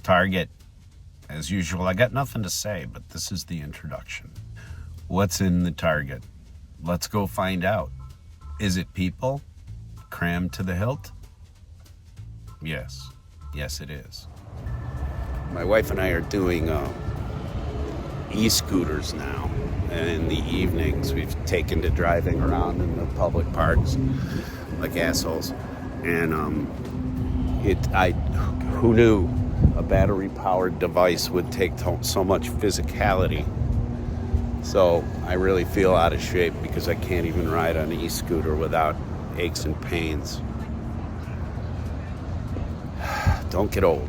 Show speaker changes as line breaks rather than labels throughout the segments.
Target. As usual, I got nothing to say, but this is the introduction. What's in the Target? Let's go find out. Is it people? Crammed to the hilt? Yes. Yes, it is. My wife and I are doing e-scooters now. And in the evenings, we've taken to driving around in the public parks like assholes. And who knew a battery-powered device would take so much physicality? So I really feel out of shape because I can't even ride on an e-scooter without aches and pains. Don't get old.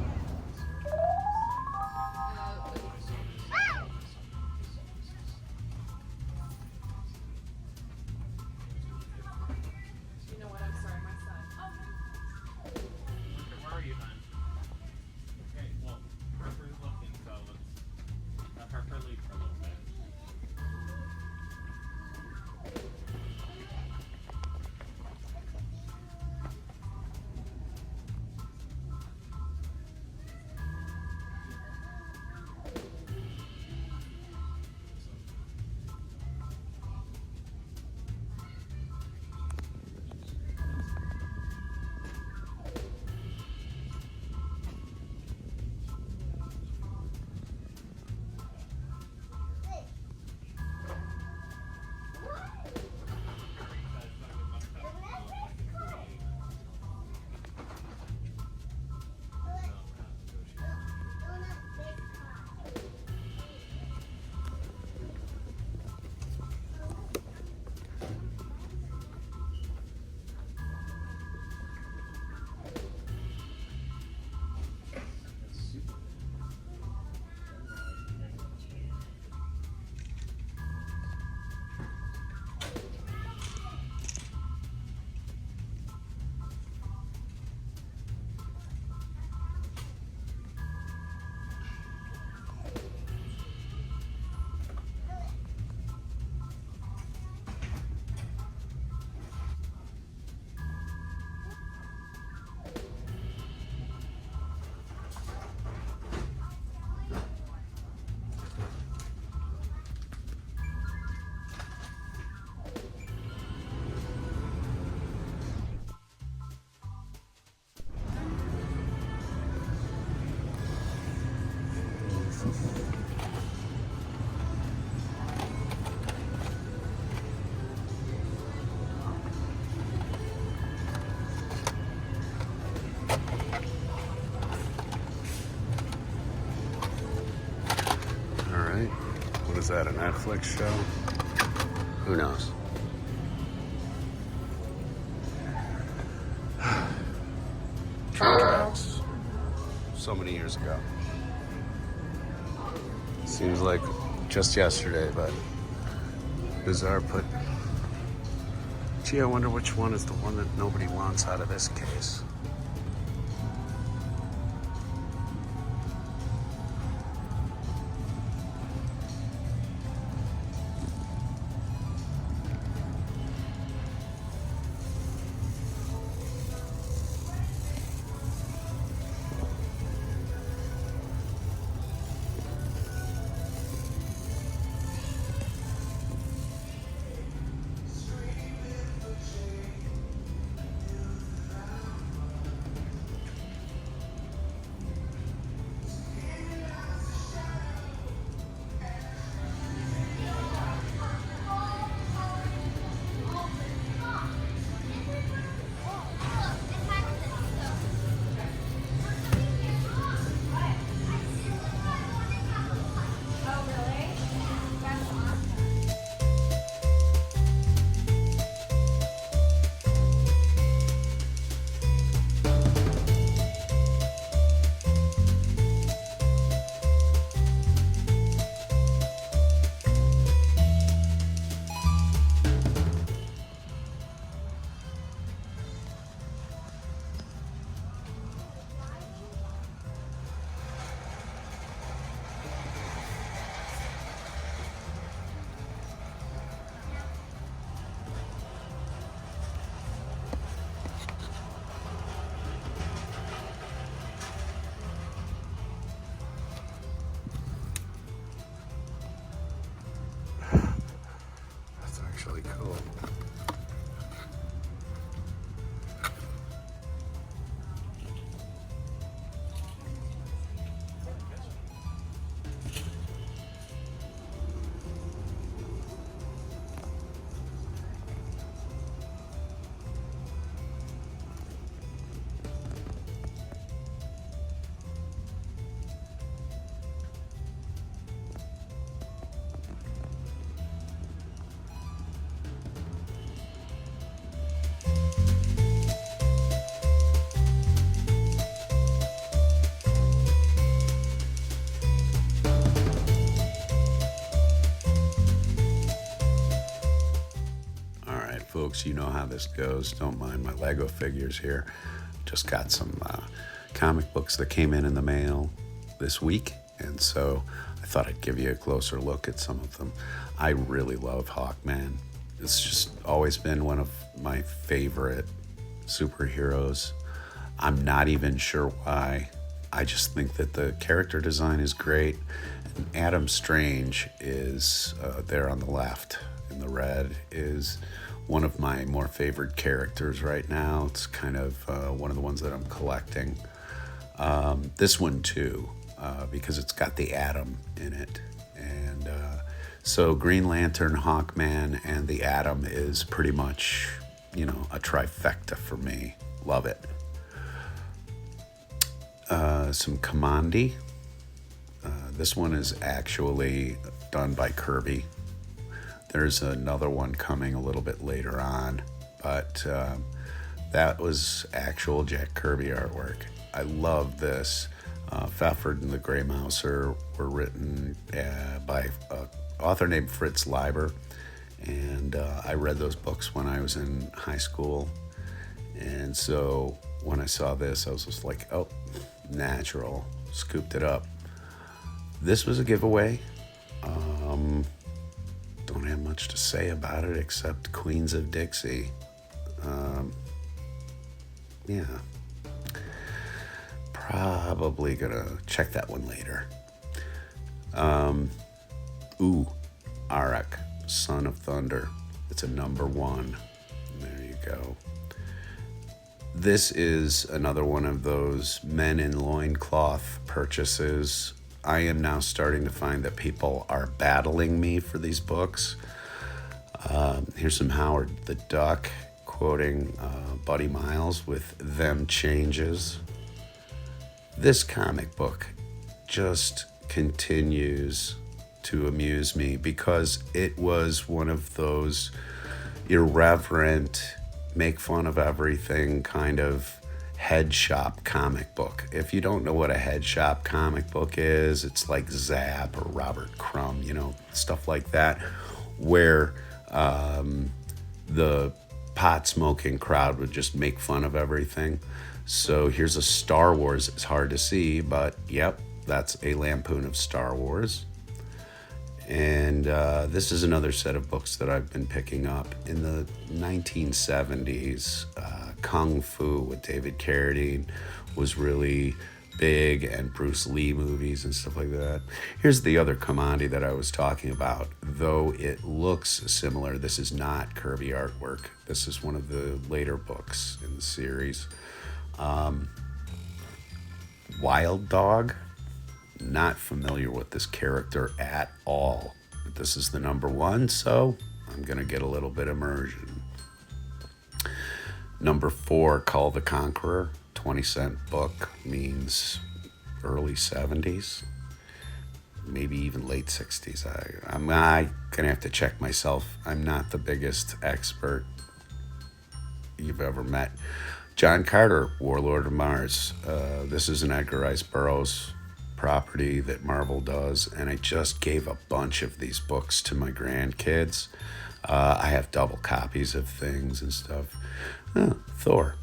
What is that, a Netflix show? Who knows? Tracks. So many years ago. Seems like just yesterday, but bizarre put. Gee, I wonder which one is the one that nobody wants out of this case. really cool. Folks, you know how this goes. Don't mind my Lego figures here. Just got some comic books that came in the mail this week, and so I thought I'd give you a closer look at some of them. I really love Hawkman. It's just always been one of my favorite superheroes. I'm not even sure why. I just think that the character design is great. And Adam Strange is there on the left in the red, is one of my more favorite characters right now. It's kind of one of the ones that I'm collecting. This one too, because it's got the Atom in it. And so Green Lantern, Hawkman, and the Atom is pretty much, a trifecta for me. Love it. Some Kamandi. This one is actually done by Kirby. There's another one coming a little bit later on, but that was actual Jack Kirby artwork. I love this. Pfefford and the Grey Mouser were written by an author named Fritz Leiber, and I read those books when I was in high school. And so when I saw this, I was just like, oh, natural. Scooped it up. This was a giveaway. Don't have much to say about it except Queens of Dixie. Yeah. Probably gonna check that one later. Arak, Son of Thunder. It's a number 1. There you go. This is another one of those men in loincloth purchases. I am now starting to find that people are battling me for these books. Here's some Howard the Duck quoting Buddy Miles with "Them Changes." This comic book just continues to amuse me because it was one of those irreverent, make fun of everything kind of head shop comic book. If you don't know what a head shop comic book is, it's like Zap or Robert Crumb, stuff like that, where the pot smoking crowd would just make fun of everything. So here's a Star Wars. It's hard to see, but yep, that's a lampoon of Star Wars. And this is another set of books that I've been picking up. In the 1970s, Kung Fu with David Carradine was really big, and Bruce Lee movies and stuff like that. Here's the other Kamandi that I was talking about. Though it looks similar, this is not Kirby artwork. This is one of the later books in the series. Wild Dog. Not familiar with this character at all. But this is the number 1, so I'm going to get a little bit immersion. Number 4, Call the Conqueror. 20-cent book, means early 70s. Maybe even late 60s. I'm going to have to check myself. I'm not the biggest expert you've ever met. John Carter, Warlord of Mars. This is an Edgar Rice Burroughs property that Marvel does, and I just gave a bunch of these books to my grandkids. I have double copies of things and stuff. Thor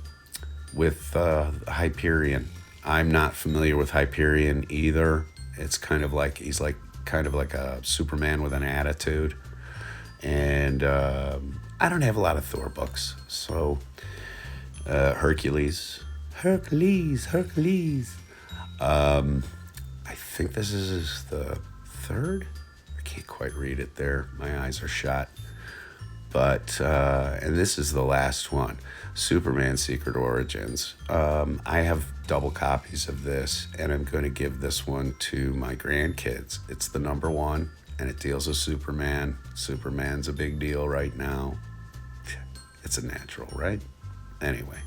with Hyperion. I'm not familiar with Hyperion either. It's kind of like he's kind of like a Superman with an attitude, and I don't have a lot of Thor books. So Hercules. I think this is the 3rd. I can't quite read it there. My eyes are shot. But, and this is the last one, Superman Secret Origins. I have double copies of this, and I'm going to give this one to my grandkids. It's the number one, and it deals with Superman. Superman's a big deal right now. It's a natural, right? Anyway.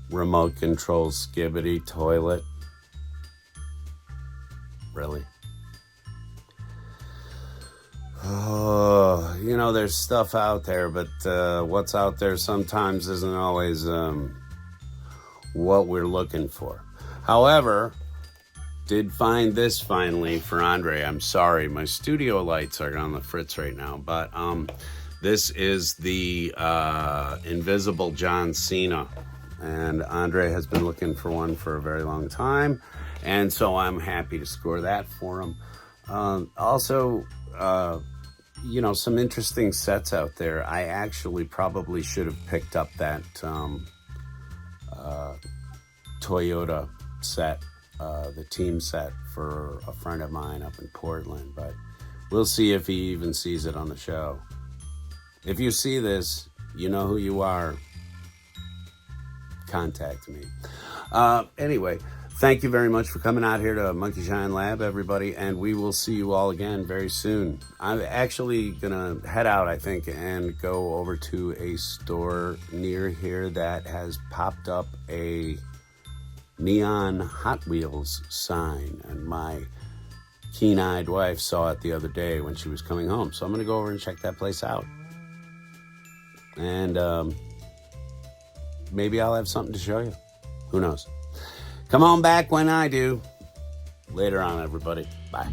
Remote control skibbity toilet. Really? Oh, you know, there's stuff out there, but what's out there sometimes isn't always what we're looking for. However, did find this finally for Andre. I'm sorry, my studio lights are on the fritz right now, but this is the Invisible John Cena. And Andre has been looking for one for a very long time. And so I'm happy to score that for him. Also, you know, some interesting sets out there. I actually probably should have picked up that Toyota set, the team set for a friend of mine up in Portland. But we'll see if he even sees it on the show. If you see this, you know who you are. Contact me. Anyway, thank you very much for coming out here to Monkey Shine Lab, everybody, and we will see you all again very soon. I'm actually gonna head out, I think, and go over to a store near here that has popped up a neon Hot Wheels sign, and my keen-eyed wife saw it the other day when she was coming home. So I'm gonna go over and check that place out. And maybe I'll have something to show you. Who knows? Come on back when I do. Later on, everybody. Bye.